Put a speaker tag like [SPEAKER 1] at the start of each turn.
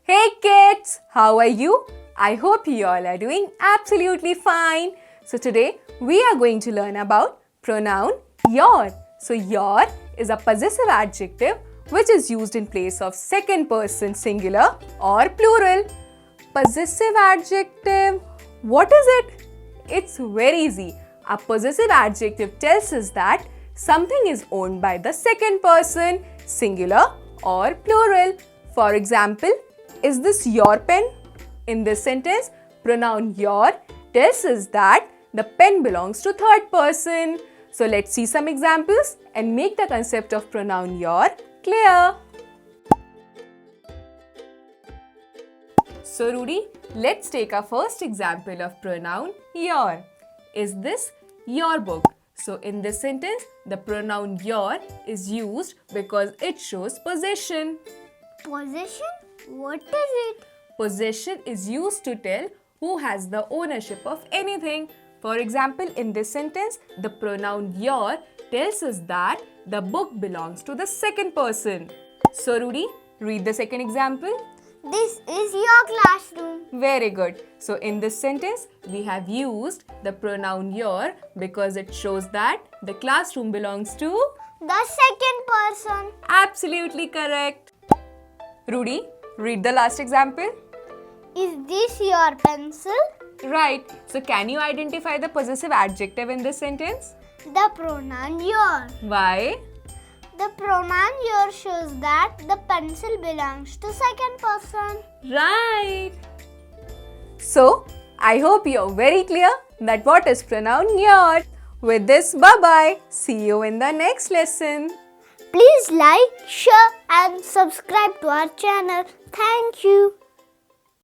[SPEAKER 1] Hey kids, how are you? I hope you all are doing absolutely fine. So today we are going to learn about pronoun your. So your is a possessive adjective which is used in place of second person singular or plural. Possessive adjective, what is it? It's very easy. A possessive adjective tells us that something is owned by the second person, singular or plural. For example, is this your pen? In this sentence, pronoun your tells us that the pen belongs to third person. So let's see some examples and make the concept of pronoun your clear. So Rudy, let's take our first example of pronoun your. Is this your book? So in this sentence, the pronoun your is used because it shows possession.
[SPEAKER 2] Possession? What is it?
[SPEAKER 1] Possession is used to tell who has the ownership of anything. For example, in this sentence, the pronoun your tells us that the book belongs to the second person. So Rudy, read the second example.
[SPEAKER 2] This is your classroom.
[SPEAKER 1] Very good. So in this sentence, we have used the pronoun your because it shows that the classroom belongs to
[SPEAKER 2] The second person.
[SPEAKER 1] Absolutely correct. Rudy, read the last example.
[SPEAKER 2] Is this your pencil?
[SPEAKER 1] Right. So can you identify the possessive adjective in this sentence?
[SPEAKER 2] The pronoun your.
[SPEAKER 1] Why?
[SPEAKER 2] The pronoun your shows that the pencil belongs to second person.
[SPEAKER 1] Right. So, I hope you're very clear that what is pronoun your. With this, bye-bye. See you in the next lesson.
[SPEAKER 2] Please like, share and subscribe to our channel. Thank you.